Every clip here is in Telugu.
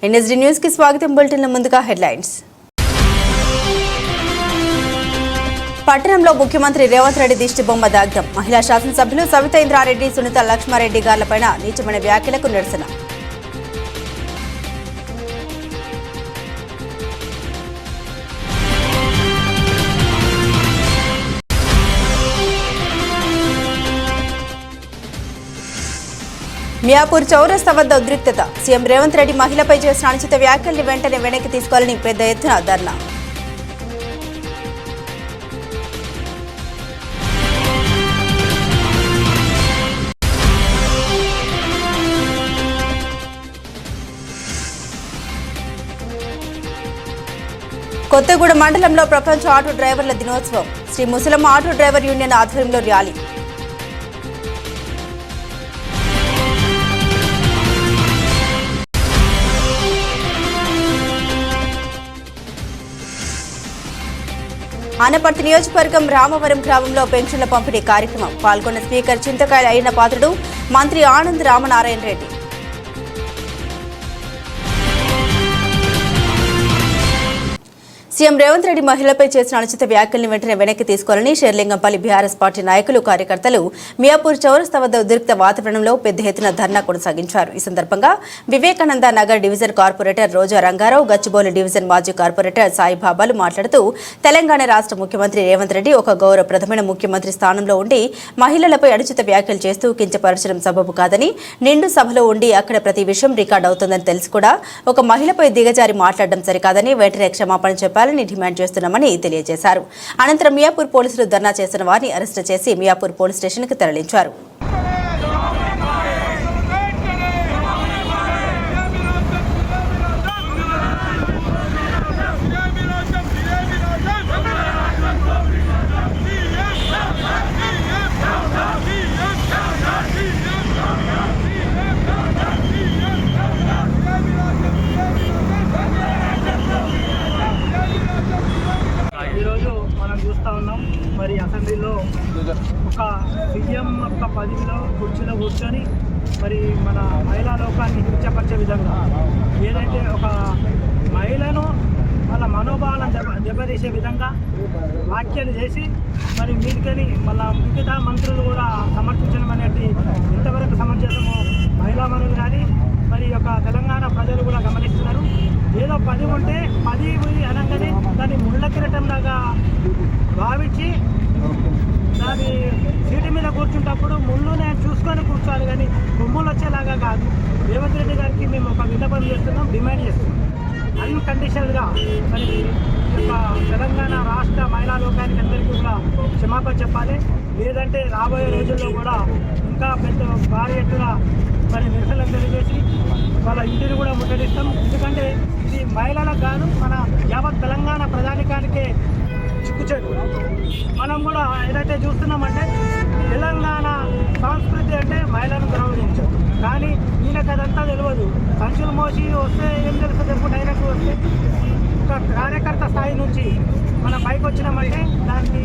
ఎన్ఎస్డి న్యూస్ కి స్వాగతం. బులెటిన్ల ముందుగా హెడ్లైన్స్. పట్టణంలో ముఖ్యమంత్రి రేవంత్ రెడ్డి దిష్టి బొమ్మ దగ్ధం. మహిళా శాసనసభ్యులు సవితా ఇంద్రారెడ్డి, సునీత లక్ష్మారెడ్డి గార్లపైన నీచమైన వ్యాఖ్యలకు నిరసన. మియాపూర్ చౌరస్తా వద్ద ఉద్రిక్తత. సీఎం రేవంత్ రెడ్డి మహిళపై చేసిన అనుచిత వ్యాఖ్యల్ని వెంటనే వెనక్కి తీసుకోవాలని పెద్ద ఎత్తున ధర్నా. కొత్తగూడ మండలంలో ప్రపంచ ఆటో డ్రైవర్ల దినోత్సవం. శ్రీ ముసలమ్మ ఆటో డ్రైవర్ యూనియన్ ఆధ్వర్యంలో ర్యాలీ. ఆనపర్తి నియోజకవర్గం రామవరం గ్రామంలో పెన్షన్ల పంపిణీ కార్యక్రమం. పాల్గొన్న స్పీకర్ చింతకాయల అయిన పాత్రుడు, మంత్రి ఆనంద్ రామనారాయణ రెడ్డి. సీఎం రేవంత్ రెడ్డి మహిళలపై చేసిన అనుచిత వ్యాఖ్యల్ని వెంటనే వెనక్కి తీసుకోవాలని షేర్లింగంపల్లి బీఆర్ఎస్ పార్టీ నాయకులు, కార్యకర్తలు మియాపూర్ చౌరస్తా వద్ద ఉద్రిక్త వాతావరణంలో పెద్ద ఎత్తున ధర్నా కొనసాగించారు. ఈ సందర్భంగా వివేకానంద నగర్ డివిజన్ కార్పొరేటర్ రోజా రంగారావు, గచ్చిబౌలి డివిజన్ మాజీ కార్పొరేటర్ సాయిబాబాలు మాట్లాడుతూ, తెలంగాణ రాష్ట్ర ముఖ్యమంత్రి రేవంత్ రెడ్డి ఒక గౌరవప్రదమైన ముఖ్యమంత్రి స్థానంలో ఉండి మహిళలపై అనుచిత వ్యాఖ్యలు చేస్తూ కించపరచడం సబబు కాదని, నిండు సభలో ఉండి అక్కడ ప్రతి విషయం రికార్డు అవుతుందని తెలిసి కూడా ఒక మహిళపై దిగజారి మాట్లాడడం సరికాదని వెంటనే క్షమాపణ చెప్పాలని డిమాండ్ చేస్తున్నామని తెలియజేశారు. అనంతరం మియాపూర్ పోలీసులు ధర్నా చేస్తున్న వారిని అరెస్టు చేసి మియాపూర్ పోలీస్ స్టేషన్ కు తరలించారు. మరి అసెంబ్లీలో ఒక సీఎం యొక్క పదవిలో కుర్చీలో కూర్చొని మరి మన మహిళా లోకాన్ని కించపరిచే విధంగా, ఏదైతే ఒక మహిళను వాళ్ళ మనోభావాలను దెబ్బతీసే విధంగా వ్యాఖ్యలు చేసి మరి మీదికని మళ్ళా మిగతా మంత్రులు కూడా సమర్థించడం అనేది ఇంతవరకు సమంజసమో మహిళా మనులు కానీ మరి యొక్క తెలంగాణ ప్రజలు కూడా గమనిస్తున్నారు. ఏదో పది ఉంటే పది అనగానే దాన్ని ముళ్ళ కిరటంలాగా భావించి దాని సీటు మీద కూర్చుంటప్పుడు ముళ్ళు నేను చూసుకొని కూర్చోవాలి, కానీ కొమ్ములు వచ్చేలాగా కాదు. రేవంత్ రెడ్డి గారికి మేము ఒక విన్నపం చేస్తున్నాం, డిమాండ్ చేస్తున్నాం. అన్కండిషనల్గా మరి ఈ యొక్క తెలంగాణ రాష్ట్ర మహిళా లోకానికి అందరికీ కూడా క్షమాపణ చెప్పాలి. లేదంటే రాబోయే రోజుల్లో కూడా ఇంకా పెద్ద భారీ ఎత్తున మరి నిరసనలు తెలియజేసి వాళ్ళ ఇంటిని కూడా ముట్టడిస్తాం. ఎందుకంటే ఇది మహిళలకు కాదు, మన యావత్ తెలంగాణ ప్రజానికానికే చిక్కుచేటు. మనం కూడా ఏదైతే చూస్తున్నామంటే తెలంగాణ సంస్కృతి అంటే మహిళలను గౌరవించదు, కానీ ఈయనకు అదంతా తెలియదు. సంచులు మోసి వస్తే ఏం తెలుస్తుంది, ఎప్పుడు డైరెక్ట్ వస్తే ఒక కార్యకర్త స్థాయి నుంచి మనం పైకి వచ్చినామంటే దానికి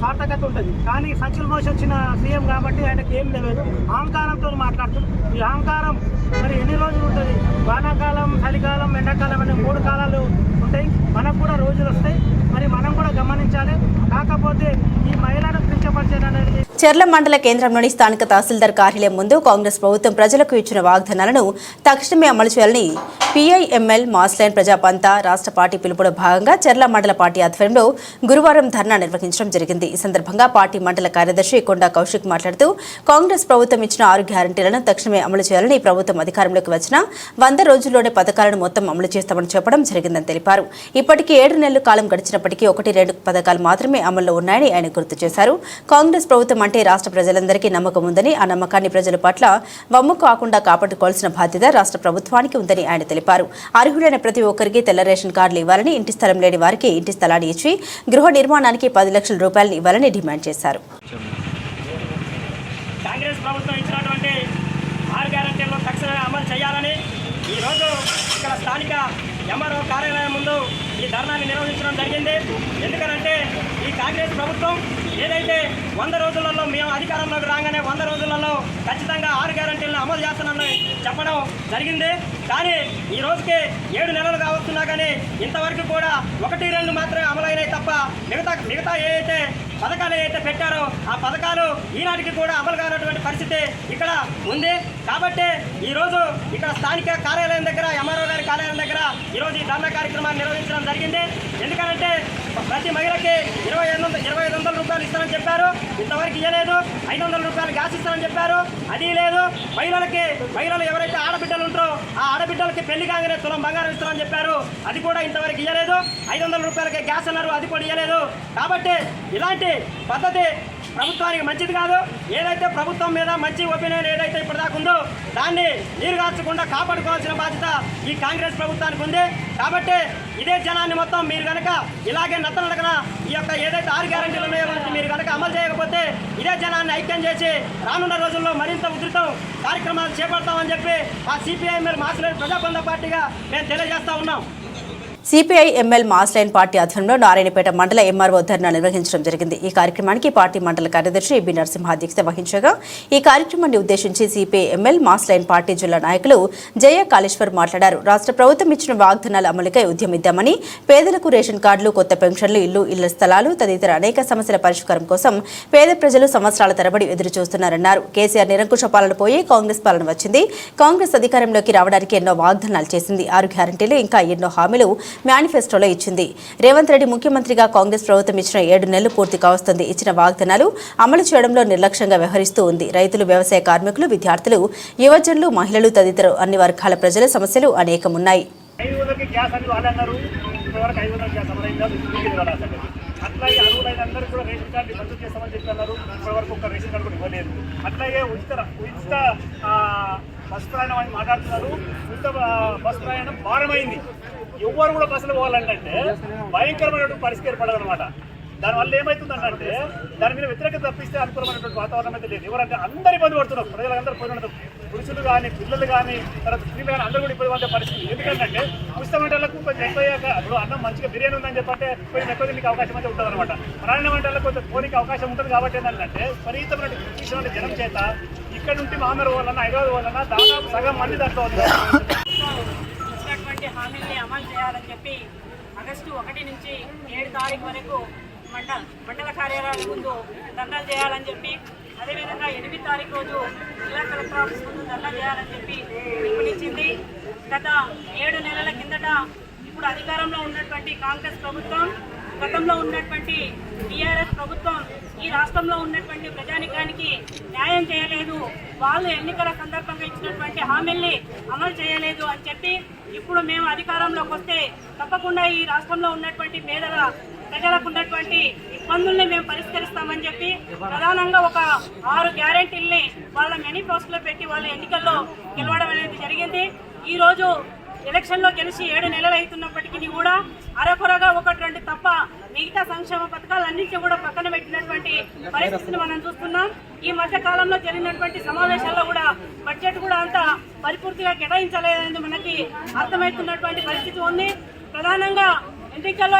సార్థకత ఉంటుంది. కానీ సంచులు మోసి వచ్చిన సీఎం కాబట్టి ఆయనకి ఏం తెలియదు, అహంకారంతో మాట్లాడుతుంది. ఈ అహంకారం మరి ఎన్ని రోజులు ఉంటుంది? వానాకాలం, చలికాలం, ఎండాకాలం అనే 3 కాలాలు ఉంటాయి. మనకు కూడా రోజులు వస్తాయి, మరి మనం కూడా గమనించాలి. కాకపోతే ఈ మహిళను కించపరిచేది. చెర్ల మండల కేంద్రంలోని స్థానిక తహసీల్దార్ కార్యాలయం ముందు కాంగ్రెస్ ప్రభుత్వం ప్రజలకు ఇచ్చిన వాగ్దానాలను తక్షణమే అమలు చేయాలని పీఐఎంఎల్ మాస్లైన్ ప్రజాపంత రాష్ట్ర పార్టీ పిలుపులో భాగంగా చెర్ల మండల పార్టీ ఆధ్వర్యంలో గురువారం ధర్నా నిర్వహించడం జరిగింది. ఈ సందర్భంగా పార్టీ మండల కార్యదర్శి కొండా కౌశిక్ మాట్లాడుతూ, కాంగ్రెస్ ప్రభుత్వం ఇచ్చిన 6 గ్యారంటీలను తక్షణమే అమలు చేయాలని, ప్రభుత్వం అధికారంలోకి వచ్చిన 100 రోజుల్లోనే పథకాలను మొత్తం అమలు చేస్తామని చెప్పడం జరిగిందని తెలిపారు. ఇప్పటికీ 7 నెలల కాలం గడిచినప్పటికీ 1-2 పథకాలు మాత్రమే అమల్లో ఉన్నాయని ఆయన గుర్తు చేశారు. కాంగ్రెస్ ప్రభుత్వం అంటే రాష్ట్ర ప్రజలందరికీ నమ్మకం ఉందని, ఆ నమ్మకాన్ని ప్రజల పట్ల వమ్ము కాకుండా కాపాడుకోవాల్సిన బాధ్యత రాష్ట్ర ప్రభుత్వానికి ఉందని ఆయన తెలిపారు. అర్హులైన ప్రతి ఒక్కరికి తెల్ల రేషన్ కార్డులు ఇవ్వాలని, ఇంటి స్థలం లేని వారికి ఇంటి స్థలాన్ని ఇచ్చి గృహ నిర్మాణానికి 10 లక్షల రూపాయలను ఇవ్వాలని డిమాండ్ చేశారు. కాంగ్రెస్ ప్రభుత్వం ఇచ్చినటువంటి 6 గ్యారెంటీలను తక్షణమే అమలు చేయాలని ఈరోజు ఇక్కడ స్థానిక ఎంఆర్ఓ కార్యాలయం ముందు ఈ ధర్నాన్ని నిర్వహించడం జరిగింది. ఎందుకంటే ఈ కాంగ్రెస్ ప్రభుత్వం ఏదైతే 100 రోజులలో మేము అధికారంలోకి రాగానే 100 రోజులలో ఖచ్చితంగా 6 గ్యారెంటీలను అమలు చేస్తానని చెప్పడం జరిగింది. కానీ ఈ రోజుకి 7 నెలలు కావస్తున్నా కానీ ఇంతవరకు కూడా 1-2 మాత్రమే అమలైనాయి తప్ప మిగతా ఏదైతే పథకాలు ఏదైతే పెట్టారో ఆ పథకాలు ఈనాటికి కూడా అమలు కానటువంటి పరిస్థితి ఇక్కడ ఉంది. కాబట్టి ఈరోజు ఇక్కడ స్థానిక కార్యాలయం దగ్గర ఎంఆర్ఓ గారి కార్యాలయం దగ్గర ఈరోజు ఈ ధర్నా కార్యక్రమాన్ని నిర్వహించడం జరిగింది. ఎందుకంటే ప్రతి మహిళకి 2500 రూపాయలు ఇస్తారని చెప్పారు, ఇంతవరకు ఇవ్వలేదు. 500 రూపాయలు గ్యాస్ ఇస్తారని చెప్పారు, అది లేదు. మహిళలు ఎవరైతే ఆడబిడ్డలు ఉంటారో ఆ ఆడబిడ్డలకి పెళ్లి కాగానే తులం బంగారం ఇస్తారని చెప్పారు, అది కూడా ఇంతవరకు ఇవ్వలేదు. 500 రూపాయలకి గ్యాస్ అన్నారు, అది కూడా ఇవ్వలేదు. కాబట్టి ఇలాంటి పద్ధతి ప్రభుత్వానికి మంచిది కాదు. ఏదైతే ప్రభుత్వం మీద మంచి ఒపీనియన్ ఏదైతే ఇప్పటిదాకా ఉందో దాన్ని నీరుగార్చకుండా కాపాడుకోవాల్సిన బాధ్యత ఈ కాంగ్రెస్ ప్రభుత్వానికి ఉంది. కాబట్టి ఇదే జనాన్ని మొత్తం మీరు కనుక ఇలాగే నత్తనడకన ఈ యొక్క ఏదైతే 6 గ్యారెంటీలు ఉన్నాయో మీరు కనుక అమలు చేయకపోతే ఇదే జనాన్ని ఐక్యం చేసి రానున్న రోజుల్లో మరింత ఉధృతం కార్యక్రమాలు చేపడతామని చెప్పి ఆ సిపిఐఎంఎల్ మార్క్స్లైన్ ప్రజాబంధ పార్టీగా మేము తెలియజేస్తా ఉన్నాం. సిపిఐఎంఎల్ మార్క్స్లైన్ పార్టీ ఆధ్వర్యంలో నారాయణపేట మండల ఎంఆర్ఓ ధర్నా నిర్వహించడం జరిగింది. ఈ కార్యక్రమానికి పార్టీ మండల కార్యదర్శి బి నరసింహ అధ్యక్షత వహించగా ఈ కార్యక్రమాన్ని ఉద్దేశించి సిపిఐఎంఎల్ మార్క్స్లైన్ పార్టీ జిల్లా నాయకులు జయ కాళేశ్వర్ మాట్లాడారు. రాష్ట్ర ప్రభుత్వం ఇచ్చిన వాగ్దానాల అమలుకై ఉద్యమిద్దామని, పేదలకు రేషన్ కార్డులు, కొత్త పెన్షన్లు, ఇళ్ల స్థలాలు తదితర అనేక సమస్యల పరిష్కారం కోసం పేద ప్రజలు సంవత్సరాల తరబడి ఎదురు చూస్తున్నారన్నారు. కేసీఆర్ నిరంకుశ పాలన పోయి కాంగ్రెస్ పాలన వచ్చింది. కాంగ్రెస్ అధికారంలోకి రావడానికి ఎన్నో వాగ్దానాలు చేసింది. 6 గ్యారెంటీలు ఇంకా ఎన్నో హామీలు మేనిఫెస్టోలో ఇచ్చింది. రేవంత్ రెడ్డి ముఖ్యమంత్రిగా కాంగ్రెస్ ప్రభుత్వం ఇచ్చిన 7 నెలలు పూర్తి కావస్తుంది. ఇచ్చిన వాగ్దానాలు అమలు చేయడంలో నిర్లక్ష్యంగా వ్యవహరిస్తూ ఉంది. రైతులు, వ్యవసాయ కార్మికులు, విద్యార్థులు, యువజనులు, మహిళలు తదితర అన్ని వర్గాల ప్రజల సమస్యలు అనేకమున్నాయి. అట్లాగే అర్హులైనందరూ కూడా రేషన్ కార్డు రద్దు చేస్తామని చెప్పన్నారు. ఇప్పటివరకు ఒక రేషన్ కార్డు కూడా ఇవ్వలేదు. అట్లాగే ఉచిత బస్సు ప్రయాణం అని మాట్లాడుతున్నారు. ఉచిత బస్సు ప్రయాణం భారమైంది. ఎవరు కూడా బస్సులు పోవాలంటే భయంకరమైనటువంటి పరిస్థితి ఏర్పడదనమాట. దానివల్ల ఏమవుతుందంటే దాని మీద వ్యతిరేకత తప్పిస్తే అనుకూలమైనటువంటి వాతావరణం అయితే లేదు. ఎవరంటే అందరు ఇబ్బంది పడుతున్నారు. ప్రజలందరూ పోయిన పురుషులు కానీ, పిల్లలు కానీ, తర్వాత స్త్రీలు కానీ అందరూ కూడా ఇబ్బంది పడే పరిస్థితి. ఎందుకంటే ఉచిత వంటలకు కొంచెం ఎక్కువయ్యాక ఇప్పుడు అన్నం మంచిగా బిర్యానీ ఉందని చెప్పంటే కొంచెం ఎక్కువ మీకు అవకాశం అయితే ఉంటుంది అనమాట. ప్రాణ వంటలకు కొంచెం పోనీకి అవకాశం ఉంటుంది. కాబట్టి ఏంటంటే విపరీతమైన విషయంలో జనం చేత ఇక్కడ నుండి మామూలు వాళ్ళన్నా, హైదరాబాద్ వాళ్ళన్నా దాదాపు సగం మంది దాంట్లో ఇచ్చినటువంటి హామీల్ని అమలు చేయాలని చెప్పి ఆగస్టు 1 నుంచి 7 తారీఖు వరకు మండల కార్యాలయాల ముందు ధర్నాలు చేయాలని చెప్పి, అదేవిధంగా 8 తారీఖు రోజు జిల్లా కలెక్టర్ ఆఫీస్ ముందు ధర్నా చేయాలని చెప్పి పిలుపునిచ్చింది. గత 7 నెలల కిందట ఇప్పుడు అధికారంలో ఉన్నటువంటి కాంగ్రెస్ ప్రభుత్వం, గతంలో ఉన్నటువంటి టీఆర్ఎస్ ప్రభుత్వం ఈ రాష్ట్రంలో ఉన్నటువంటి ప్రజానికానికి న్యాయం చేయలేదు. వాళ్ళు ఎన్నికల సందర్భంగా ఇచ్చినటువంటి హామీల్ని అమలు చేయలేదు అని చెప్పి ఇప్పుడు మేము అధికారంలోకి వస్తే తప్పకుండా ఈ రాష్ట్రంలో ఉన్నటువంటి పేదల ప్రజలకు ఉన్నటువంటి ఇబ్బందుల్ని మేము పరిష్కరిస్తామని చెప్పి ప్రధానంగా ఒక 6 గ్యారెంటీల్ని వాళ్ళ మేనిఫెస్టోలో పెట్టి వాళ్ళు ఎన్నికల్లో గెలవడం అనేది జరిగింది. ఈరోజు ఎలక్షన్లో గెలిచి 7 నెలలు అవుతున్నప్పటికీ కూడా అరకొరగా 1-2 తప్ప మిగతా సంక్షేమ పథకాలన్నింటినీ కూడా పక్కన పెట్టినటువంటి పరిస్థితిని మనం చూస్తున్నాం. ఈ మధ్య కాలంలో జరిగినటువంటి సమావేశాల్లో కూడా బడ్జెట్ కూడా అంత పరిపూర్తిగా కేటాయించలేదని మనకి అర్థమవుతున్నటువంటి పరిస్థితి ఉంది. ప్రధానంగా ఎన్నికల్లో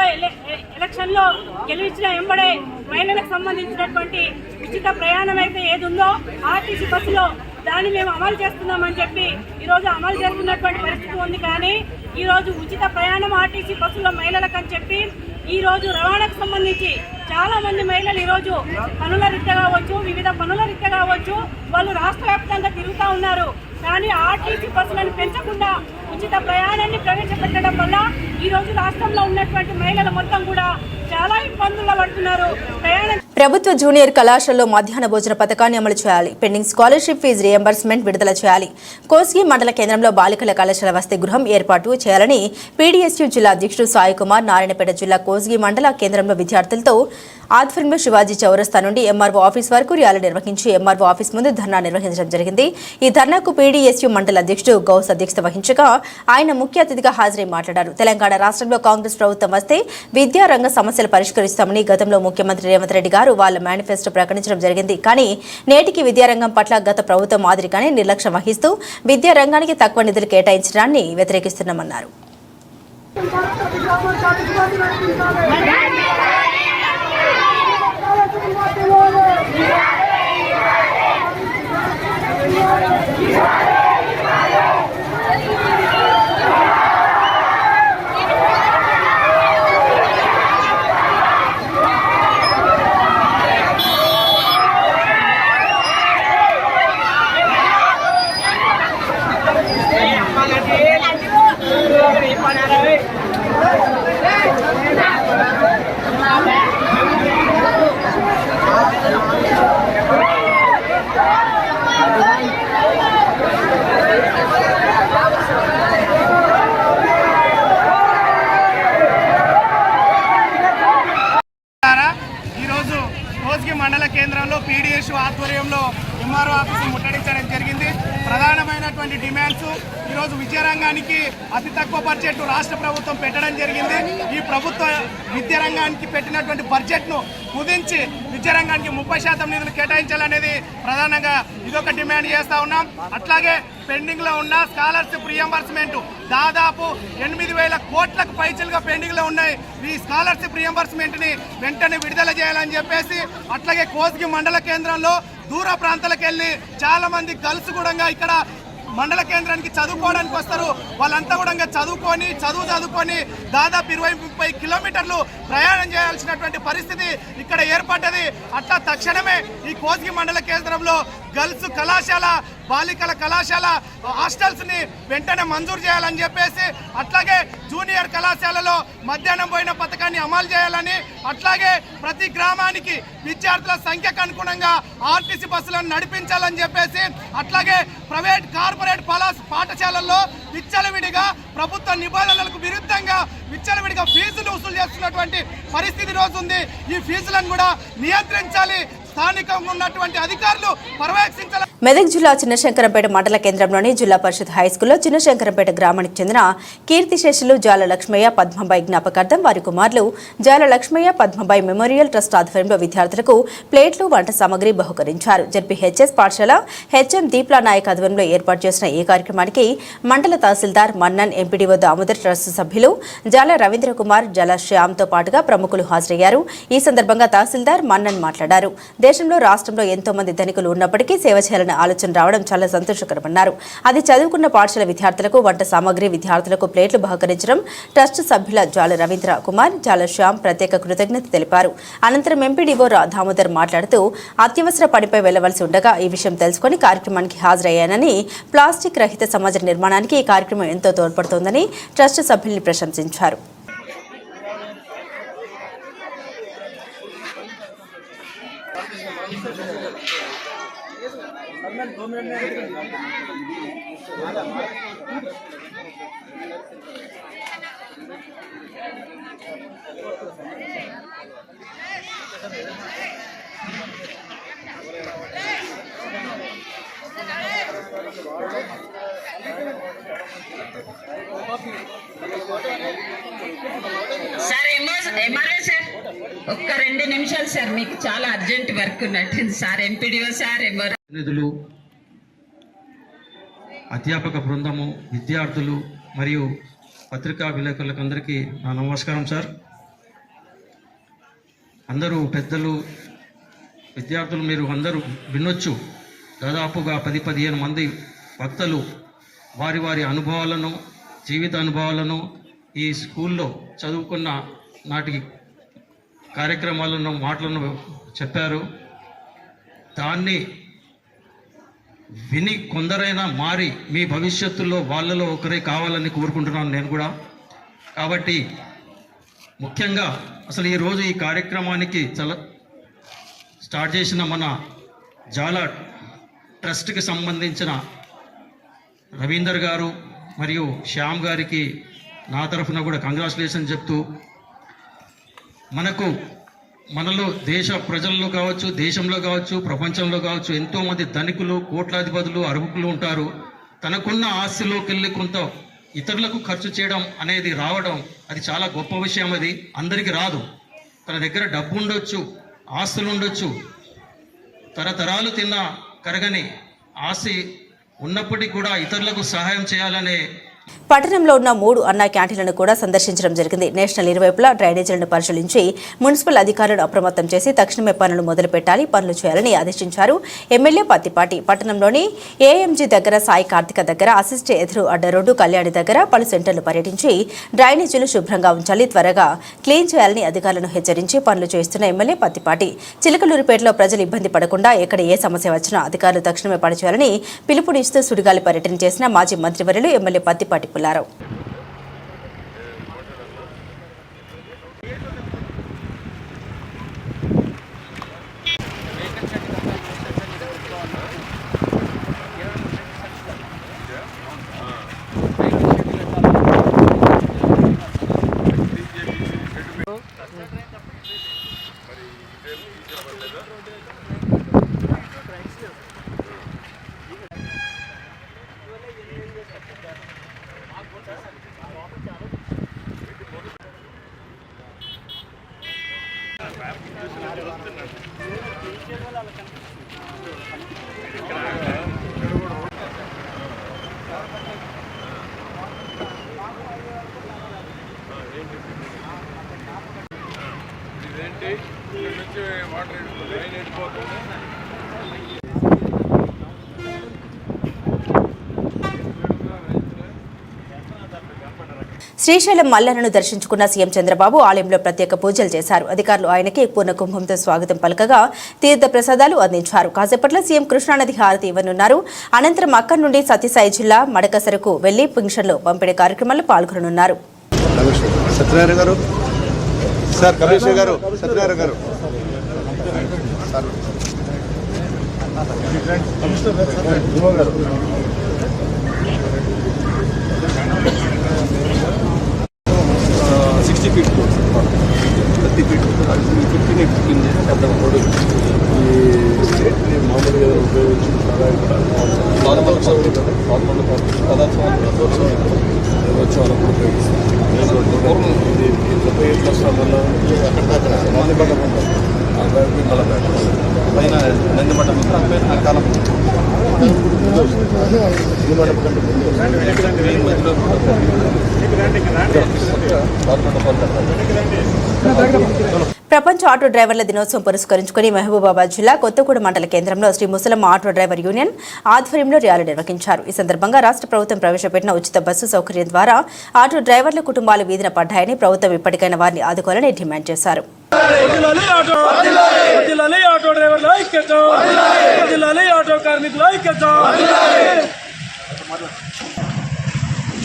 ఎలక్షన్లో గెలిచిన ఎంబడే మహిళలకు సంబంధించినటువంటి ఉచిత ప్రయాణం అయితే ఏది ఉందో ఆర్టీసీ బస్సులో దాన్ని మేము అమలు చేస్తున్నామని చెప్పి ఈరోజు అమలు చేస్తున్నటువంటి పరిస్థితి ఉంది. కానీ ఈరోజు ఉచిత ప్రయాణం ఆర్టీసీ బస్సులో మహిళలకు అని చెప్పి ఈరోజు రవాణాకు సంబంధించి చాలా మంది మహిళలు ఈరోజు పనుల రీత్యా కావచ్చు, వివిధ పనుల రీత్యా కావచ్చు, వాళ్ళు రాష్ట్ర వ్యాప్తంగా తిరుగుతూ ఉన్నారు. కానీ ఆర్టీసీ బస్సులను పెంచకుండా ఉచిత ప్రయాణాన్ని ప్రవేశపెట్టడం వల్ల ఈరోజు రాష్ట్రంలో ఉన్నటువంటి మహిళలు మొత్తం కూడా చాలా ఇబ్బందుల్లో పడుతున్నారు. ప్రభుత్వ జూనియర్ కళాశాలలో మధ్యాహ్న భోజన పథకాన్ని అమలు చేయాలి. పెండింగ్ స్కాలర్షిప్ ఫీజు రియంబర్స్మెంట్ విడుదల చేయాలి. కోస్గి మండల కేంద్రంలో బాలికల కళాశాల వసతి గృహం ఏర్పాటు చేయాలని పీడీఎస్యూ జిల్లా అధ్యక్షుడు సాయి కుమార్ నారాయణపేట జిల్లా కోస్గి మండల కేంద్రంలో విద్యార్థులతో ఆధ్వర్యంలో శివాజీ చౌరస్తా నుండి ఎంఆర్ఓ ఆఫీస్ వరకు ర్యాలీ నిర్వహించి ఎంఆర్ఓ ఆఫీస్ ముందు ధర్నా నిర్వహించడం జరిగింది. ఈ ధర్నాకు పీడీఎస్యూ మండల అధ్యక్షుడు గౌస్ అధ్యక్షత వహించగా ఆయన ముఖ్య అతిథిగా హాజరై మాట్లాడారు. తెలంగాణ రాష్ట్రంలో కాంగ్రెస్ ప్రభుత్వం వస్తే విద్యారంగ సమస్యలు పరిష్కరిస్తామని గతంలో ముఖ్యమంత్రి రేవంత్ రెడ్డి గారు వాళ్ళ మేనిఫెస్టో ప్రకటించడం జరిగింది. కానీ నేటికి విద్యారంగం పట్ల గత ప్రభుత్వం మాదిరిగానే నిర్లక్ష్యం వహిస్తూ విద్యారంగానికి తక్కువ నిధులు కేటాయించడాన్ని వ్యతిరేకిస్తున్నామన్నారు. ఈరోజు కోస్గి మండల కేంద్రంలో పీడిఎస్ ఆధ్వర్యంలో ఎంఆర్ఓ ఆఫీసు ముట్టడించడం జరిగింది. ప్రధానమైనటువంటి డిమాండ్స్ ఈరోజు విద్యారంగానికి అతి తక్కువ బడ్జెట్ రాష్ట్ర ప్రభుత్వం పెట్టడం జరిగింది. ఈ ప్రభుత్వ విద్యారంగానికి పెట్టినటువంటి బడ్జెట్ను కుదించి విద్యారంగానికి 30% నిధులు కేటాయించాలనేది ప్రధానంగా ఇదొక డిమాండ్ చేస్తూ ఉన్నాం. అట్లాగే పెండింగ్లో ఉన్న స్కాలర్షిప్ రియంబర్స్మెంట్ దాదాపు 8,000 కోట్లకు పైచలుగా పెండింగ్లో ఉన్నాయి. ఈ స్కాలర్షిప్ రియంబర్స్మెంట్ని వెంటనే విడుదల చేయాలని చెప్పేసి, అట్లాగే కోస్గి మండల కేంద్రంలో దూర ప్రాంతాలకు వెళ్ళి చాలా మంది గర్ల్స్ కూడా ఇక్కడ మండల కేంద్రానికి చదువుకోవడానికి వస్తారు. వాళ్ళంతా కూడా చదువుకొని దాదాపు 20-30 కిలోమీటర్లు ప్రయాణం చేయాల్సినటువంటి పరిస్థితి ఇక్కడ ఏర్పడ్డది. అట్లా తక్షణమే ఈ కోస్గి మండల కేంద్రంలో గర్ల్స్ కళాశాల, బాలికల కళాశాల హాస్టల్స్ని వెంటనే మంజూరు చేయాలని చెప్పేసి, అట్లాగే జూనియర్ కళాశాలలో మధ్యాహ్నం పోయిన పథకాన్ని అమలు చేయాలని, అట్లాగే ప్రతి గ్రామానికి విద్యార్థుల సంఖ్యకు అనుగుణంగా ఆర్టీసీ బస్సులను నడిపించాలని చెప్పేసి, అట్లాగే ప్రైవేట్ కార్పొరేట్ పాఠశాలల్లో విచ్చలవిడిగా ప్రభుత్వ నిబంధనలకు విరుద్ధంగా విచ్చలవిడిగా ఫీజులు వసూలు చేస్తున్నటువంటి పరిస్థితి రోజు ఉంది. ఈ ఫీజులను కూడా నియంత్రించాలి. స్థానికంగా ఉన్నటువంటి అధికారులు పర్యవేక్షించాలి. మెదక్ జిల్లా చిన్నశంకరంపేట మండల కేంద్రంలోని జిల్లా పరిషత్ హైస్కూల్లో చిన్నశంకరంపేట గ్రామానికి చెందిన కీర్తిశేషులు జాల లక్ష్మయ్య పద్మబాయి జ్ఞాపకార్థం వారి కుమారులు జాల లక్ష్మయ్య పద్మబాయి మెమోరియల్ ట్రస్ట్ ఆధ్వర్యంలో విద్యార్థులకు ప్లేట్లు, వంట సామగ్రి బహుకరించారు. జడ్పీహెచ్ఎస్ పాఠశాల హెచ్ఎం దీప్లా నాయక్ ఆధ్వర్యంలో ఏర్పాటు చేసిన ఈ కార్యక్రమానికి మండల తహసీల్దార్ మన్నన్, ఎంపీడీఓ దామోదర్, ట్రస్ట్ సభ్యులు జాల రవీంద్ర కుమార్, జల శ్యామ్తో పాటుగా ప్రముఖులు హాజరయ్యారు. ఈ సందర్భంగా తహసీల్దార్ మన్నన్ మాట్లాడారు. దేశంలో, రాష్ట్రంలో ఎంతో మంది ధనికులు ఉన్నప్పటికీ సేవ చేయాలని ఆలోచన రావడం చాలా సంతోషకరమన్నారు. అది చదువుకున్న పాఠశాల విద్యార్థులకు వంట సామగ్రి, విద్యార్థులకు ప్లేట్లు బహుకరించడం ట్రస్ట్ సభ్యుల జాల రవీంద్ర కుమార్, జాల శ్యామ్ ప్రత్యేక కృతజ్ఞత తెలిపారు. అనంతరం ఎంపీడీఓ దామోదర్ మాట్లాడుతూ అత్యవసర పనిపై వెళ్లవలసి ఉండగా ఈ విషయం తెలుసుకుని కార్యక్రమానికి హాజరయ్యానని, ప్లాస్టిక్ రహిత సమాజ నిర్మాణానికి ఈ కార్యక్రమం ఎంతో తోడ్పడుతోందని ట్రస్ట్ సభ్యుల్ని ప్రశంసించారు. సార్ ఎంఆర్ఏ సార్ ఒక్క 2 నిమిషాలు సార్, మీకు చాలా అర్జెంట్ వర్క్ ఉన్నట్టుంది సార్. ఎంపీడీఓ సార్, నిధులు, అధ్యాపక బృందము, విద్యార్థులు మరియు పత్రికా విలేకరులకు అందరికీ నా నమస్కారం సార్. అందరూ పెద్దలు, విద్యార్థులు మీరు అందరూ వినొచ్చు. దాదాపుగా 10-15 మంది వక్తలు వారి వారి అనుభవాలను, జీవిత అనుభవాలను, ఈ స్కూల్లో చదువుకున్న నాటి కార్యక్రమాలను, మాటలను చెప్పారు. దాన్ని విని కొందరైనా మారి మీ భవిష్యత్తులో వాళ్ళలో ఒకరే కావాలని కోరుకుంటున్నాను నేను కూడా. కాబట్టి ముఖ్యంగా అసలు ఈరోజు ఈ కార్యక్రమానికి స్టార్ట్ చేసిన మన జాల ట్రస్ట్కి సంబంధించిన రవీందర్ గారు మరియు శ్యామ్ గారికి నా తరఫున కూడా కంగ్రాచులేషన్ చెప్తూ, మనలో దేశ ప్రజల్లో కావచ్చు, దేశంలో కావచ్చు, ప్రపంచంలో కావచ్చు ఎంతోమంది ధనికులు, కోట్లాధిపతులు, అర్హులు ఉంటారు. తనకున్న ఆస్తిలోకి వెళ్ళి కొంత ఇతరులకు ఖర్చు చేయడం అనేది రావడం అది చాలా గొప్ప విషయం. అది అందరికీ రాదు. తన దగ్గర డబ్బు ఉండొచ్చు, ఆస్తులు ఉండొచ్చు, తరతరాలు తిన్న కరగని ఆస్తి ఉన్నప్పటికీ కూడా ఇతరులకు సహాయం చేయాలనే పట్టణంలో ఉన్న 3 అన్నా క్యాంటీన్లను కూడా సందర్శించడం జరిగింది. నేషనల్ ఇరువైపులా డ్రైనేజీలను పరిశీలించి మున్సిపల్ అధికారులను అప్రమత్తం చేసి తక్షణమే పనులు మొదలు పెట్టాలి, పనులు చేయాలని ఆదేశించారు ఎమ్మెల్యే పత్తిపాటి. పట్టణంలోని ఏఎంజీ దగ్గర, సాయి కార్తిక దగ్గర, అసిస్ట్ ఎదురు అడ్డ రోడ్డు, కళ్యాణి దగ్గర పలు సెంటర్లు పర్యటించి డ్రైనేజీలు శుభ్రంగా ఉంచాలి, త్వరగా క్లీన్ చేయాలని అధికారులను హెచ్చరించి పనులు చేస్తున్న ఎమ్మెల్యే పత్తిపాటి. చిలకలూరిపేటలో ప్రజలు ఇబ్బంది పడకుండా ఎక్కడ ఏ సమస్య వచ్చినా అధికారులు తక్షణమే పనిచేయాలని పిలుపునిస్తూ సుడిగాలి పర్యటన చేసిన మాజీ మంత్రివర్యులు ఎమ్మెల్యే పత్తిపాటి పుల్లారావు. శ్రీశైలం మల్లన్నను దర్శించుకున్న సీఎం చంద్రబాబు ఆలయంలో ప్రత్యేక పూజలు చేశారు. అధికారులు ఆయనకి పూర్ణ కుంభంతో స్వాగతం పలకగా తీర్థ ప్రసాదాలు అందించారు. కాసేపట్లో సీఎం కృష్ణానది హారతి ఇవ్వనున్నారు. అనంతరం అక్కడి నుండి సత్యసాయి జిల్లా మడకసరకు వెళ్లి పింఛన్లు పంపిణీ కార్యక్రమంలో పాల్గొననున్నారు. ప్రపంచ ఆటో డ్రైవర్ల దినోత్సవం పురస్కరించుకుని మహబూబాబాద్ జిల్లా కొత్తగూడ మండల కేంద్రంలో శ్రీ ముసలమ్మ ఆటో డ్రైవర్ యూనియన్ ఆధ్వర్యంలో ర్యాలీ నిర్వహించారు. ఈ సందర్భంగా రాష్ట్ర ప్రభుత్వం ప్రవేశపెట్టిన ఉచిత బస్సు సౌకర్యం ద్వారా ఆటో డ్రైవర్ల కుటుంబాలు వీధిన పడ్డాయని, ప్రభుత్వం ఇప్పటికైనా వారిని ఆదుకోవాలని డిమాండ్ చేశారు.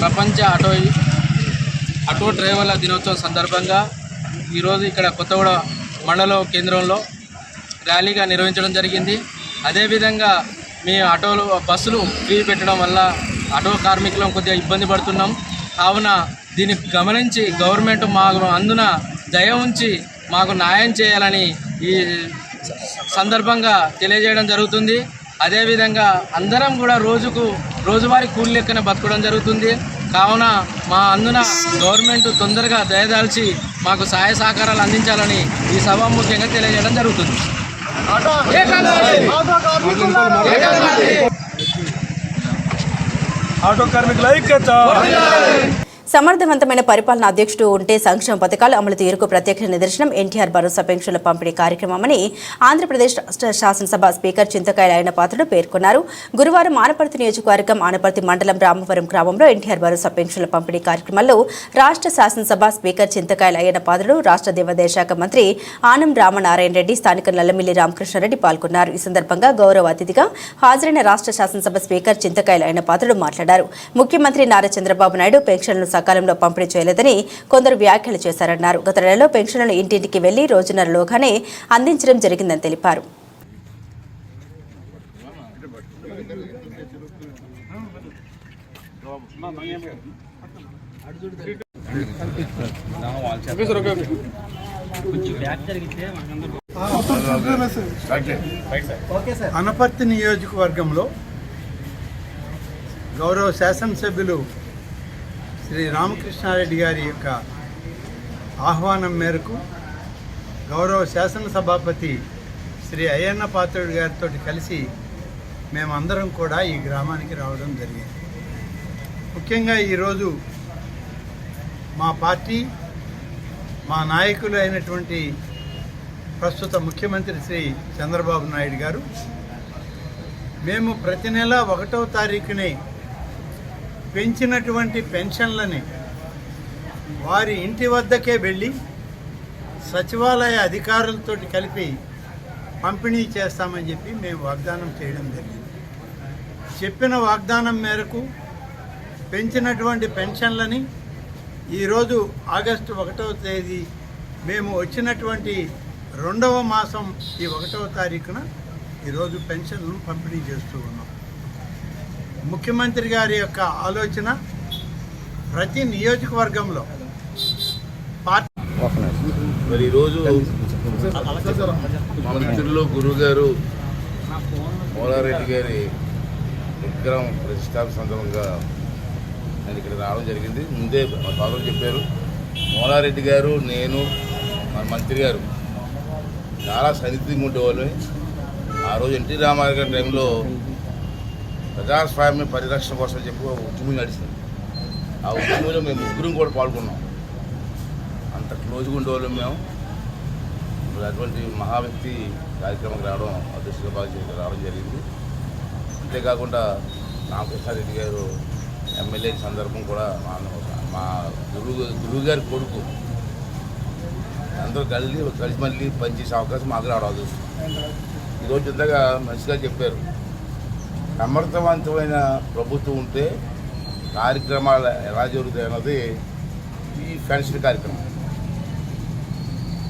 ప్రపంచ ఆటో డ్రైవర్ల దినోత్సవం సందర్భంగా ఈరోజు ఇక్కడ కొత్తగూడ మండల కేంద్రంలో ర్యాలీగా నిర్వహించడం జరిగింది. అదేవిధంగా మీ బస్సులు ఫ్రీ పెట్టడం వల్ల ఆటో కార్మికులను కొద్దిగా ఇబ్బంది పడుతున్నాం. కావున దీన్ని గమనించి గవర్నమెంట్ మాకు అందున దయ ఉంచి మాకు న్యాయం చేయాలని ఈ సందర్భంగా తెలియజేయడం జరుగుతుంది. అదేవిధంగా అందరం కూడా రోజువారీ కూలి లెక్కన బతకడం జరుగుతుంది. కావున మా అందున గవర్నమెంట్ తొందరగా దయదాల్చి మాకు సహాయ సహకారాలు అందించాలని ఈ సభాముఖ్యంగా తెలియజేయడం జరుగుతుంది. ఆటో కార్మికుల ఐక్యత. సమర్థవంతమైన పరిపాలన అధ్యక్షుడు ఉంటే సంక్షేమ పథకాలు అమలు తీరుకు ప్రత్యక్ష నిదర్శనం ఎన్టీఆర్ భరోసా పెన్షన్ల పంపిణీ కార్యక్రమమని ఆంధ్రప్రదేశ్ శాసనసభ స్పీకర్ చింతకాయల ఆయన పాత్రుడు పేర్కొన్నారు. గురువారం ఆనపర్తి నియోజకవర్గం ఆనపర్తి మండలం రామవరం గ్రామంలో ఎన్టీఆర్ భరోసా పెన్షన్ల పంపిణీ కార్యక్రమంలో రాష్ట్ర శాసనసభ స్పీకర్ చింతకాయల ఆయన పాత్రుడు, రాష్ట్ర దేవాదాయ శాఖ మంత్రి ఆనం రామనారాయణ రెడ్డి, స్థానిక నల్లమిల్లి రామకృష్ణారెడ్డి పాల్గొన్నారు. ఈ సందర్భంగా గౌరవ అతిథిగా హాజరైన రాష్ట్ర శాసనసభ స్పీకర్ చింతకాయల ఆయన పాత్రుడు మాట్లాడారు. ముఖ్యమంత్రి నారా చంద్రబాబు నాయుడు పెన్షన్లను సకాలంలో పంపిణీ చేయలేదని కొందరు వ్యాఖ్యలు చేశారన్నారు. గత నెలలో పెన్షన్లను ఇంటింటికి వెళ్లి రోజున్నరలోగానే అందించడం జరిగిందని తెలిపారు. అనపర్తి నియోజకవర్గంలో గౌరవ శాసనసభ్యులు శ్రీ రామకృష్ణారెడ్డి గారి యొక్క ఆహ్వానం మేరకు గౌరవ శాసనసభాపతి శ్రీ అయ్యన్న పాత్రుడు గారితో కలిసి మేమందరం కూడా ఈ గ్రామానికి రావడం జరిగింది. ముఖ్యంగా ఈరోజు మా పార్టీ మా నాయకులు అయినటువంటి ప్రస్తుత ముఖ్యమంత్రి శ్రీ చంద్రబాబు నాయుడు గారు మేము ప్రతి నెల 1వ తారీఖునే పెంచినటువంటి పెన్షన్లని వారి ఇంటి వద్దకే వెళ్ళి సచివాలయ అధికారులతో కలిపి పంపిణీ చేస్తామని చెప్పి మేము వాగ్దానం చేయడం జరిగింది. చెప్పిన వాగ్దానం మేరకు పెంచినటువంటి పెన్షన్లని ఈరోజు ఆగస్టు 1వ తేదీ మేము వచ్చినటువంటి 2వ మాసం ఈ 1వ తారీఖున ఈరోజు పెన్షన్లు పంపిణీ చేస్తూ ఉన్నాం. ముఖ్యమంత్రి గారి యొక్క ఆలోచన ప్రతి నియోజకవర్గంలో మరి ఈరోజు మన మిత్రులు గురువు గారు మోలారెడ్డి గారి విగ్రహం ప్రతిష్టాపన సందర్భంగా నేను ఇక్కడ రావడం జరిగింది. ముందే మా ఫాదర్ చెప్పారు, మోలారెడ్డి గారు, నేను, మన మంత్రి గారు చాలా సన్నిహితంగా ఉండేవాళ్ళని. ఆ రోజు ఎన్టీ రామారావు గారి టైంలో ప్రజాస్వామ్య పరిరక్షణ కోసం చెప్పి ఒక ఉద్యమం నడిచింది. ఆ ఉద్యమంలో మేము ముగ్గురం కూడా పాల్గొన్నాం. అంత క్లోజ్గా ఉండేవాళ్ళం మేము. అటువంటి మహా వ్యక్తి కార్యక్రమానికి రావడం అదృష్టంగా బాగా రావడం జరిగింది. అంతేకాకుండా రామకృష్ణారెడ్డి గారు ఎమ్మెల్యే సందర్భం కూడా మా గురువు గారి కొడుకు అందరూ కలిసి మళ్ళీ పనిచేసే అవకాశం మాకు రావడం. ఈరోజు ఇంతగా మంచిగా చెప్పారు, సమర్థవంతమైన ప్రభుత్వం ఉంటే కార్యక్రమాలు ఎలా జరుగుతాయి అన్నది ఈ పెన్షన్ కార్యక్రమం.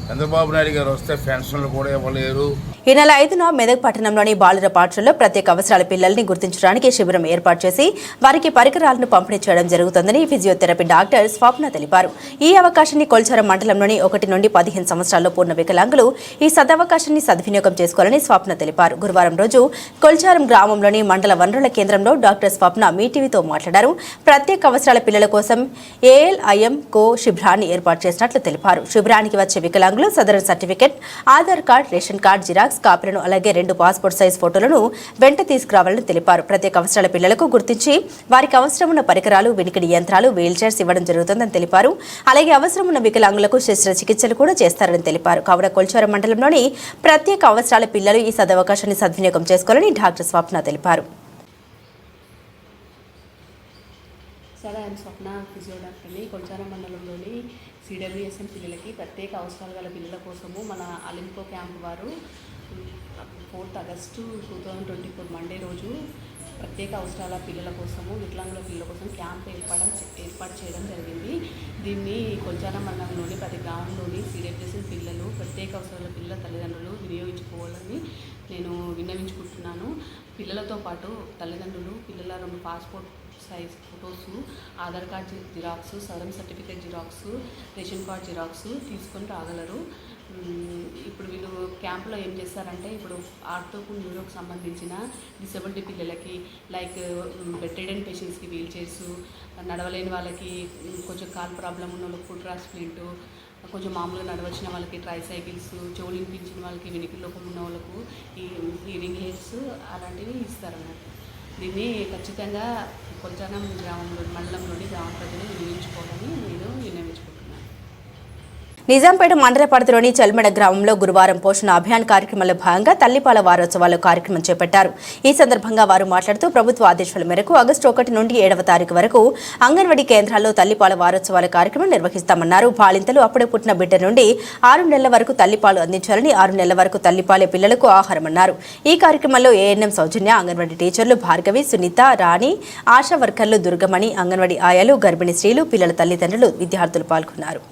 చంద్రబాబు నాయుడు గారు వస్తే పెన్షన్లు కూడా ఇవ్వలేరు. ఈ నెల 5న మెదక్ పట్టణంలోని బాలుర పాఠశాలలో ప్రత్యేక అవసరాల పిల్లల్ని గుర్తించడానికి శిబిరం ఏర్పాటు చేసి వారికి పరికరాలను పంపిణీ చేయడం జరుగుతుందని ఫిజియోథెరపీ డాక్టర్ స్వప్న తెలిపారు. ఈ అవకాశాన్ని కొల్చారం మండలంలోని 1 నుండి 15 సంవత్సరాల్లో పూర్ణ వికలాంగులు ఈ సదవకాశాన్ని సద్వినియోగం చేసుకోవాలని స్వప్న తెలిపారు. గురువారం రోజు కొల్చారం గ్రామంలోని మండల వనరుల కేంద్రంలో డాక్టర్ స్వప్న మీటీవీతో మాట్లాడారు. ప్రత్యేక అవసరాల పిల్లల కోసం ALIM కో శిబిరాన్ని ఏర్పాటు చేసినట్లు తెలిపారు. శిబిరానికి వచ్చే వికలాంగులు southern certificate, Aadhaar card, ration card, xerox కాపీలను అలాగే 2 పాస్పోర్ట్ సైజ్ ఫోటోలను వెంట తీసుకురావాలని తెలిపారు. ప్రత్యేక అవసరాల పిల్లలకు గుర్తించి వారికి అవసరమున్న పరికరాలు, వినికిడి యంత్రాలు, వీల్ చైర్స్ ఇవ్వడం జరుగుతుందని తెలిపారు. అలాగే అవసరమున్న వికలాంగులకు శస్త్రచికిత్సలు కూడా చేస్తారని తెలిపారు. కావున కొల్చారం మండలంలోని ప్రత్యేక అవసరాల పిల్లలు ఈ సదవకాశాన్ని సద్వినియోగం చేసుకోవాలని డాక్టర్ స్వప్న తెలిపారు. సార్, ఐఎమ్ స్వప్న, ఫిజియో డాక్టర్ని. కొల్చారం మండలంలోని CWSM పిల్లలకి ప్రత్యేక అవసరాలు గల పిల్లల కోసము మన అలింకో క్యాంప్ వారు 4th ఆగస్టు 2024 మండే రోజు ప్రత్యేక అవసరాల పిల్లల కోసము, వికలాంగుల పిల్లల కోసం క్యాంప్ ఏర్పాటు చేయడం జరిగింది. దీన్ని కొల్చారం మండలంలోని ప్రతి గ్రామంలోని CWSM పిల్లలు, ప్రత్యేక అవసరాల పిల్లల తల్లిదండ్రులు వినియోగించుకోవాలని నేను విన్నవించుకుంటున్నాను. పిల్లలతో పాటు తల్లిదండ్రులు పిల్లల 2 passport size photos, Aadhaar card xerox, southern certificate xerox, ration card xerox తీసుకొని రాగలరు. ఇప్పుడు వీళ్ళు క్యాంపులో ఏం చేస్తారంటే, ఇప్పుడు ఆర్థోకు న్యూరోకు సంబంధించిన డిసెబిలిటీ పిల్లలకి, లైక్ బెడ్ పేషెంట్స్కి వీల్ చైర్స్, నడవలేని వాళ్ళకి, కొంచెం కాల్ ప్రాబ్లం ఉన్న వాళ్ళకి ఫుట్ ట్రాన్స్ప్లాంట్, కొంచెం మామూలుగా నడవచ్చిన వాళ్ళకి ట్రైసైకిల్స్, చెవులు వినిపించిన వాళ్ళకి, వినికిడి లోపం ఉన్న వాళ్ళకు ఈ హియరింగ్ ఎయిడ్స్ అలాంటివి ఇస్తారన్నట్టు. దీన్ని ఖచ్చితంగా కొల్చారం గ్రామంలో మండలంలోని గ్రామ ప్రజలు వినియోగించుకోవాలని నేను విన్నవించుకుంటున్నాను. నిజాంపేట మండల పరిధిలోని చల్మెడ గ్రామంలో గురువారం పోషణ అభియాన్ కార్యక్రమంలో భాగంగా తల్లిపాల వారోత్సవాల కార్యక్రమం చేపట్టారు. ఈ సందర్భంగా వారు మాట్లాడుతూ ప్రభుత్వ ఆదేశాల మేరకు ఆగస్టు 1 నుండి 7వ తారీఖు వరకు అంగన్వాడీ కేంద్రాల్లో తల్లిపాల వారోత్సవాల కార్యక్రమం నిర్వహిస్తామన్నారు. బాలింతలు అప్పుడే పుట్టిన బిడ్డ నుండి 6 నెలల వరకు తల్లిపాలు అందించాలని, 6 నెలల వరకు తల్లిపాలే పిల్లలకు ఆహారమన్నారు. ఈ కార్యక్రమంలో ANM సౌజన్య, అంగన్వాడీ టీచర్లు భార్గవి, సునీత, రాణి, ఆశా వర్కర్లు దుర్గమణి, అంగన్వాడీ ఆయాలు, గర్భిణీ స్త్రీలు, పిల్లల తల్లిదండ్రులు, విద్యార్థులు పాల్గొన్నారు.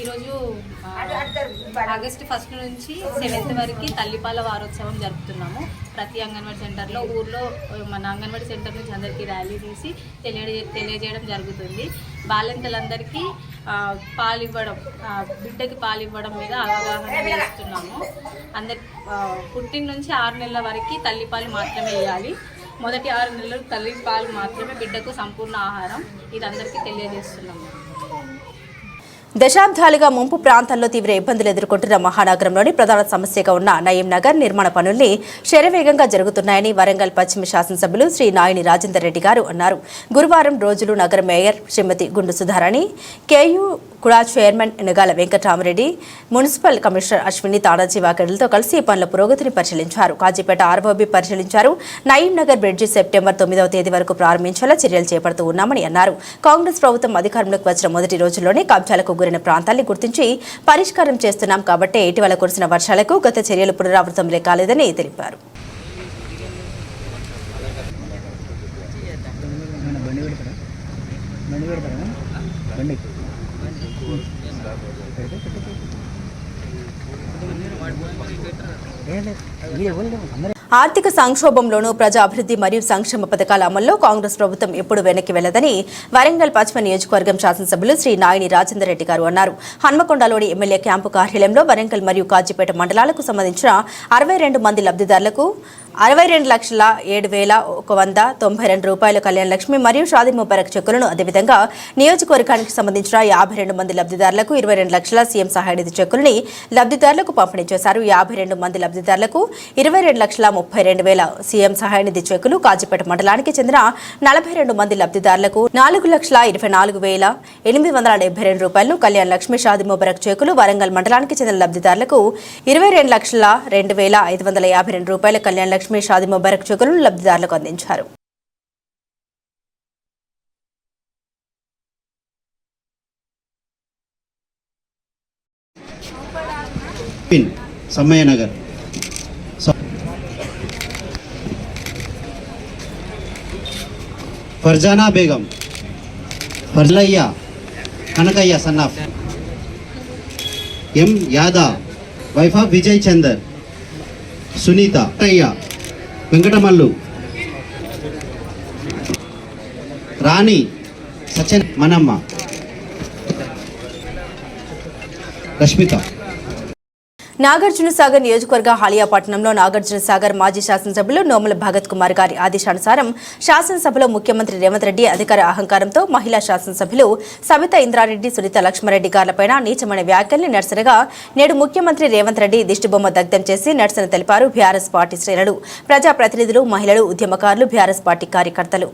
ఈరోజు ఆగస్టు 1 నుంచి 7th వరకు తల్లిపాల వారోత్సవం జరుపుతున్నాము. ప్రతి అంగన్వాడీ సెంటర్లో, ఊర్లో మన అంగన్వాడీ సెంటర్ నుంచి అందరికీ ర్యాలీ తీసి తెలియజేయడం జరుగుతుంది. బాలింతలందరికీ పాలు ఇవ్వడం, బిడ్డకి పాలు ఇవ్వడం మీద అవగాహన చేస్తున్నాము. పుట్టిన నుంచి 6 నెలల వరకు తల్లిపాలు మాత్రమే ఇవ్వాలి. మొదటి 6 నెలలు తల్లిపాలు మాత్రమే బిడ్డకు సంపూర్ణ ఆహారం. ఇది అందరికీ తెలియజేస్తున్నాము. దశాబ్దాలుగా ముంపు ప్రాంతాల్లో తీవ్ర ఇబ్బందులు ఎదుర్కొంటున్న మహానగరంలోని ప్రధాన సమస్యగా ఉన్న నయీం నగర్ నిర్మాణ పనుల్ని శరవేగంగా జరుగుతున్నాయని వరంగల్ పశ్చిమ శాసనసభ్యులు శ్రీ నాయని రాజేందర్ రెడ్డి గారు అన్నారు. గురువారం రోజులు నగర మేయర్ శ్రీమతి గుండు సుధారాణి, కేయూ కుడా chairman Enagala Venkataramareddy, municipal commissioner Ashwini Tadaji వాకడులతో కలిసి ఈ పనుల పురోగతిని పరిశీలించారు. కాజీపేట ఆర్ఓబి పరిశీలించారు. నయీం నగర్ బ్రిడ్జి సెప్టెంబర్ 9వ తేదీ వరకు ప్రారంభించేలా చర్యలు చేపడుతూ ఉన్నామని అన్నారు. కాంగ్రెస్ ప్రభుత్వం అధికారంలోకి వచ్చిన మొదటి రోజుల్లోనే కబ్జాలకు గురైన ప్రాంతాన్ని గుర్తించి పరిష్కారం చేస్తున్నాం కాబట్టే ఇటీవల కురిసిన వర్షాలకు గత చర్యలు పునరావృతం కాలేదని తెలిపారు. ఆర్థిక సంక్షోభంలోనూ ప్రజా అభివృద్ధి మరియు సంక్షేమ పథకాల అమల్లో కాంగ్రెస్ ప్రభుత్వం ఎప్పుడు వెనక్కి వెళ్లదని వరంగల్ పశ్చిమ నియోజకవర్గం శాసనసభ్యులు శ్రీ నాయని రాజేందర్ రెడ్డి గారు అన్నారు. హన్మకొండలోని ఎమ్మెల్యే క్యాంపు కార్యాలయంలో వరంగల్ మరియు కాజీపేట మండలాలకు సంబంధించిన 62 మంది లబ్ధిదారులకు 62,07,192 రూపాయల కళ్యాణ లక్ష్మి మరియు షాదీ ముబారక్ చెక్కులను, అదేవిధంగా నియోజకవర్గానికి సంబంధించిన 52 మంది లబ్ధిదారులకు 22 లక్షల సీఎం సహాయనిధి చెక్కులని లబ్ధిదారులకు పంపిణీ చేశారు. 52 మంది లబ్ధిదారులకు 22,32,000 సీఎం సహాయనిధి చెక్కులు, కాజీపేట మండలానికి చెందిన 42 మంది లబ్ధిదారులకు 4,24,872 రూపాయలను కళ్యాణ లక్ష్మి షాదీ ముబారక్ చెక్కులు, వరంగల్ మండలానికి చెందిన లబ్ధిదారులకు 22,02,552 రూపాయల కళ్యాణ లక్ష్మి షాదీ ముబారక్ చెక్కులను లబ్ధిదారులకు అందించారు. Samayanagar Farzana Begum, Farlayya, Kanakayya son of, M Yada, wife of Vijay Chandar, Sunitha, Ayya, Venkatamallu, రాణి, సచన్, మనమ్మ, రష్మిత. నాగార్జున సాగర్ నియోజకవర్గ హాలియాపట్నంలో నాగార్జున సాగర్ మాజీ శాసనసభ్యులు నోముల భగత్ కుమార్ గారి ఆదేశానుసారం శాసనసభలో ముఖ్యమంత్రి రేవంత్ రెడ్డి అధికార అహంకారంతో మహిళా శాసనసభ్యులు సబితా ఇంద్రారెడ్డి, సునీత లక్ష్మారెడ్డి గార్లపైన నీచమైన వ్యాఖ్యల్ని నిరసనగా నేడు ముఖ్యమంత్రి రేవంత్ రెడ్డి దిష్టిబొమ్మ దగ్ధం చేసి నిరసన తెలిపారు. బీఆర్ఎస్ పార్టీ శ్రేణులు, ప్రజాప్రతినిధులు, మహిళలు, ఉద్యమకారులు, బీఆర్ఎస్ పార్టీ కార్యకర్తలు.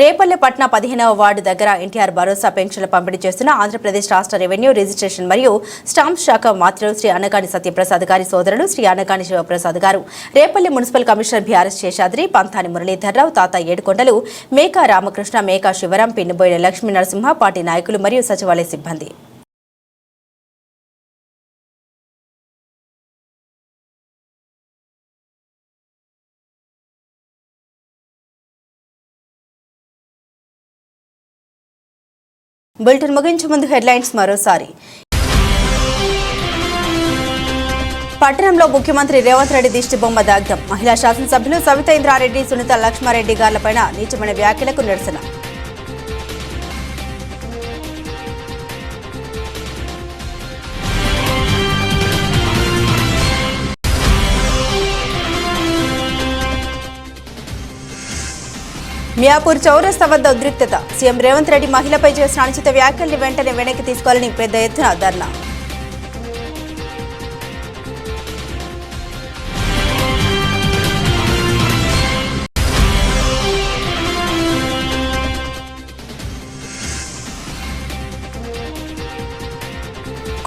రేపల్లెపట్న 15వ వార్డు దగ్గర ఎన్టీఆర్ భరోసా పెన్షన్ల పంపిణీ చేస్తున్న ఆంధ్రప్రదేశ్ రాష్ట్ర రెవెన్యూ రిజిస్ట్రేషన్ మరియు స్టాంప్ శాఖ మాత్రులు శ్రీ అనగాని సత్యప్రసాద్ గారి సోదరుడు శ్రీ అనగాని శివప్రసాద్ గారు, Repalle municipal commissioner BRS Seshadri, Pantani Muralidharrao, Tata Edukondalu, Meka Ramakrishna, Meka Sivaram, Pinniboina Lakshmi Narasimha, party నాయకులు మరియు సచివాలయ సిబ్బంది. బులెటిన్ ముగించే ముందు హెడ్లైన్స్ మరోసారి. పట్టణంలో ముఖ్యమంత్రి రేవంత్ రెడ్డి దిష్టిబొమ్మ దగ్ధం. మహిళా శాసనసభ్యులు సబితా ఇంద్రారెడ్డి, సునీత లక్ష్మారెడ్డి గార్లపైన నీచమైన వ్యాఖ్యలకు నిరసన. మియాపూర్ చౌరస్తా వద్ద ఉద్రిక్తత. సీఎం రేవంత్ రెడ్డి మహిళపై చేసిన అనుచిత వ్యాఖ్యల్ని వెంటనే వెనక్కి తీసుకోవాలని పెద్ద ఎత్తున ధర్నా.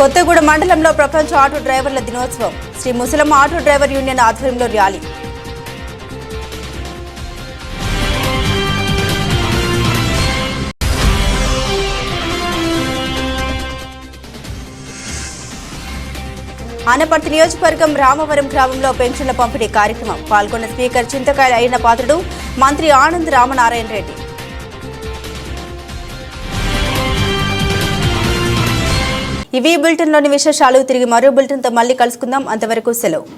కొత్తగూడెం మండలంలో ప్రపంచ ఆటో డ్రైవర్ల దినోత్సవం. శ్రీ ముసలమ్మ ఆటో డ్రైవర్ యూనియన్ ఆధ్వర్యంలో ర్యాలీ. ఆనపర్తి నియోజకవర్గం రామవరం గ్రామంలో పెన్షన్ల పంపిణీ కార్యక్రమం పాల్గొన్న స్పీకర్ చింతకాయల అయిన పాత్రుడు మంత్రి ఆనంద్ రామనారాయణ రెడ్డి. ఇవి బులెటిన్లోని విశేషాలు. తిరిగి మరో బులెటిన్తో మళ్ళీ కలుసుకుందాం. అంతవరకు సెలవు.